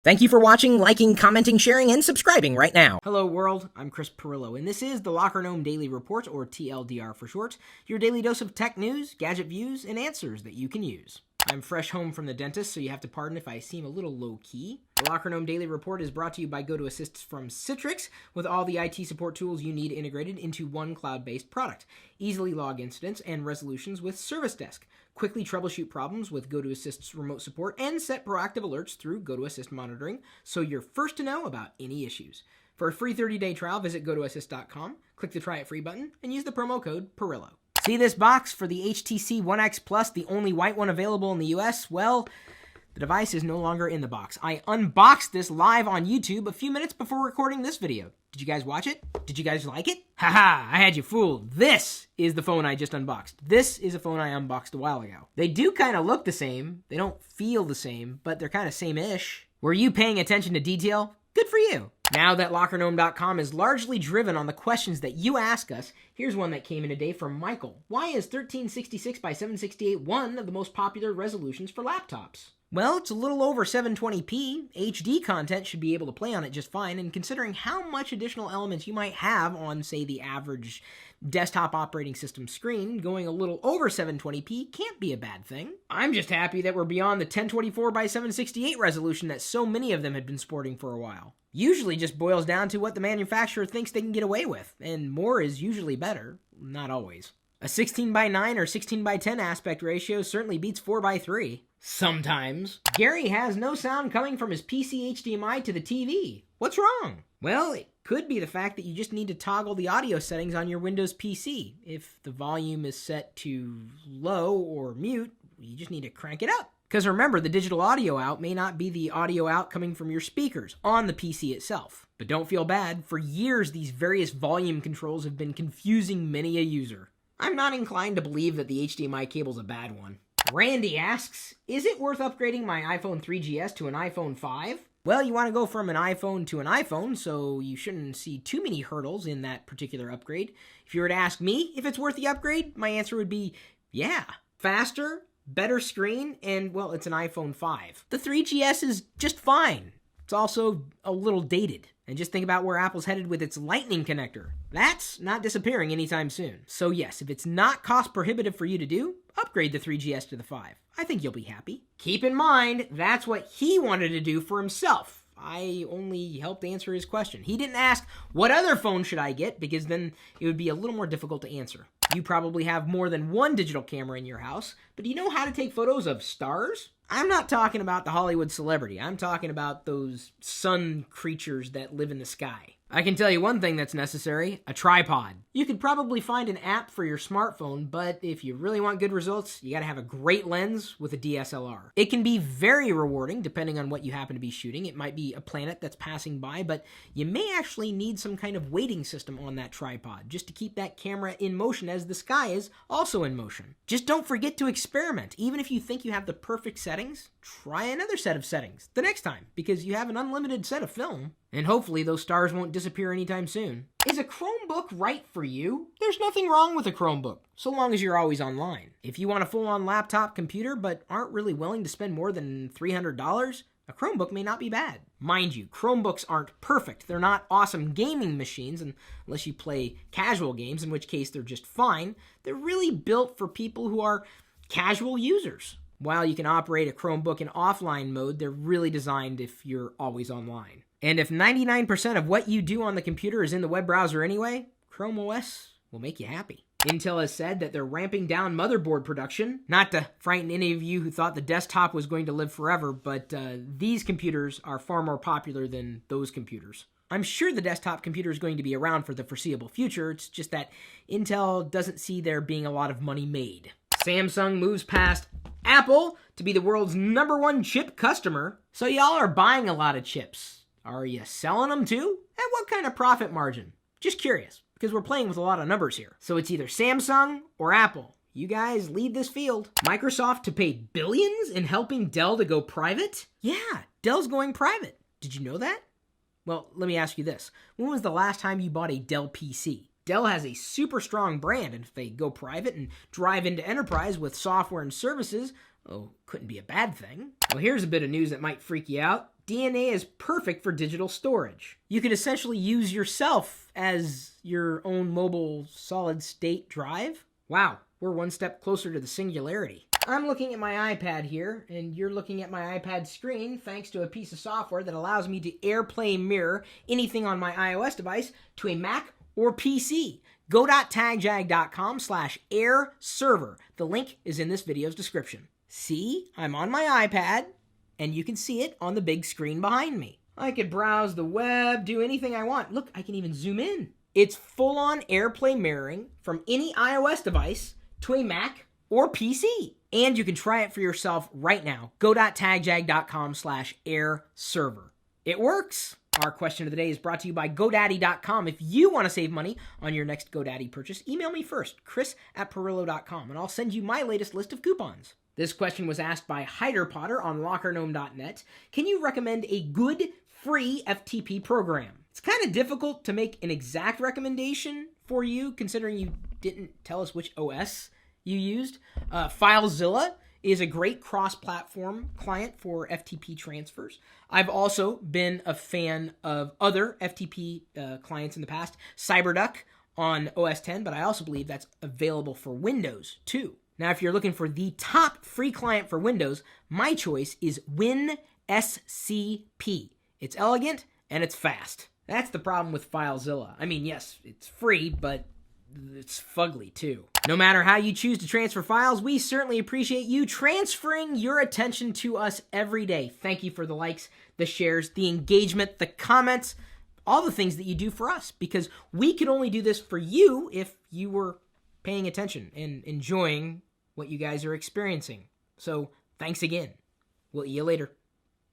Thank you for watching, liking, commenting, sharing, and subscribing right now. Hello world, I'm Chris Pirillo, and this is the Locker Gnome Daily Report, or TLDR for short, your daily dose of tech news, gadget views, and answers that you can use. I'm fresh home from the dentist, so you have to pardon if I seem a little low-key. The Locker Gnome Daily Report is brought to you by GoToAssist from Citrix, with all the IT support tools you need integrated into one cloud-based product. Easily log incidents and resolutions with Service Desk. Quickly troubleshoot problems with GoToAssist's remote support, and set proactive alerts through GoToAssist monitoring, so you're first to know about any issues. For a free 30-day trial, visit GoToAssist.com, click the Try It Free button, and use the promo code Pirillo. See this box for the HTC One X Plus, the only white one available in the US? Well, the device is no longer in the box. I unboxed this live on YouTube a few minutes before recording this video. Did you guys watch it? Did you guys like it? Haha, I had you fooled. This is the phone I just unboxed. This is a phone I unboxed a while ago. They do kind of look the same. They don't feel the same, but they're kind of same-ish. Were you paying attention to detail? Good for you. Now that LockerGnome.com is largely driven on the questions that you ask us, here's one that came in today from Michael. Why is 1366 by 768 one of the most popular resolutions for laptops? Well, it's a little over 720p. HD content should be able to play on it just fine, and considering how much additional elements you might have on, say, the average desktop operating system screen, going a little over 720p can't be a bad thing. I'm just happy that we're beyond the 1024 by 768 resolution that so many of them had been sporting for a while. Usually just boils down to what the manufacturer thinks they can get away with, and more is usually better. Not always. A 16 by 9 or 16 by 10 aspect ratio certainly beats 4 by 3. Sometimes. Gary has no sound coming from his PC HDMI to the TV. What's wrong? Well, it could be the fact that you just need to toggle the audio settings on your Windows PC. If the volume is set to low or mute, you just need to crank it up. Because remember, the digital audio out may not be the audio out coming from your speakers on the PC itself. But don't feel bad. For years, these various volume controls have been confusing many a user. I'm not inclined to believe that the HDMI cable's a bad one. Randy asks, is it worth upgrading my iPhone 3GS to an iPhone 5? Well, you want to go from an iPhone to an iPhone, so you shouldn't see too many hurdles in that particular upgrade. If you were to ask me if it's worth the upgrade, my answer would be, yeah. Faster, better screen, and, well, it's an iPhone 5. The 3GS is just fine. It's also a little dated. And just think about where Apple's headed with its Lightning connector. That's not disappearing anytime soon. So yes, if it's not cost prohibitive for you to do, upgrade the 3GS to the 5. I think you'll be happy. Keep in mind, that's what he wanted to do for himself. I only helped answer his question. He didn't ask, what other phone should I get? Because then it would be a little more difficult to answer. You probably have more than one digital camera in your house, but do you know how to take photos of stars? I'm not talking about the Hollywood celebrity. I'm talking about those sun creatures that live in the sky. I can tell you one thing that's necessary, a tripod. You could probably find an app for your smartphone, but if you really want good results, you gotta have a great lens with a DSLR. It can be very rewarding depending on what you happen to be shooting. It might be a planet that's passing by, but you may actually need some kind of weighting system on that tripod just to keep that camera in motion as the sky is also in motion. Just don't forget to experiment. Even if you think you have the perfect settings, try another set of settings the next time because you have an unlimited set of film. And hopefully those stars won't disappear anytime soon. Is a Chromebook right for you? There's nothing wrong with a Chromebook, so long as you're always online. If you want a full-on laptop computer but aren't really willing to spend more than $300, a Chromebook may not be bad. Mind you, Chromebooks aren't perfect. They're not awesome gaming machines unless you play casual games, in which case they're just fine. They're really built for people who are casual users. While you can operate a Chromebook in offline mode, they're really designed if you're always online. And if 99% of what you do on the computer is in the web browser anyway, Chrome OS will make you happy. Intel has said that they're ramping down motherboard production. Not to frighten any of you who thought the desktop was going to live forever, but these computers are far more popular than those computers. I'm sure the desktop computer is going to be around for the foreseeable future. It's just that Intel doesn't see there being a lot of money made. Samsung moves past Apple to be the world's #1 chip customer. So y'all are buying a lot of chips. Are you selling them too? At what kind of profit margin? Just curious, because we're playing with a lot of numbers here. So it's either Samsung or Apple. You guys lead this field. Microsoft to pay billions in helping Dell to go private? Yeah, Dell's going private. Did you know that? Well, let me ask you this. When was the last time you bought a Dell PC? Dell has a super strong brand, and if they go private and drive into enterprise with software and services, oh, couldn't be a bad thing. Well, here's a bit of news that might freak you out. DNA is perfect for digital storage. You could essentially use yourself as your own mobile solid-state drive. Wow, we're one step closer to the singularity. I'm looking at my iPad here, and you're looking at my iPad screen thanks to a piece of software that allows me to AirPlay mirror anything on my iOS device to a Mac or PC. Go.tagjag.com/airserver. The link is in this video's description. See, I'm on my iPad, and you can see it on the big screen behind me. I could browse the web, do anything I want. Look, I can even zoom in. It's full-on AirPlay mirroring from any iOS device to a Mac or PC. And you can try it for yourself right now. Go.tagjag.com/airserver. It works. Our question of the day is brought to you by GoDaddy.com. If you want to save money on your next GoDaddy purchase, email me first, chris@Pirillo.com, and I'll send you my latest list of coupons. This question was asked by Hyder Potter on LockerGnome.net. Can you recommend a good free FTP program? It's kind of difficult to make an exact recommendation for you, considering you didn't tell us which OS you used. FileZilla is a great cross-platform client for FTP transfers. I've also been a fan of other FTP clients in the past. CyberDuck on OS X, but I also believe that's available for Windows too. Now, if you're looking for the top free client for Windows, my choice is WinSCP. It's elegant and it's fast. That's the problem with FileZilla. I mean, yes, it's free, but it's fugly too. No matter how you choose to transfer files, we certainly appreciate you transferring your attention to us every day. Thank you for the likes, the shares, the engagement, the comments, all the things that you do for us, because we could only do this for you if you were paying attention and enjoying what you guys are experiencing. So thanks again. We'll see you later.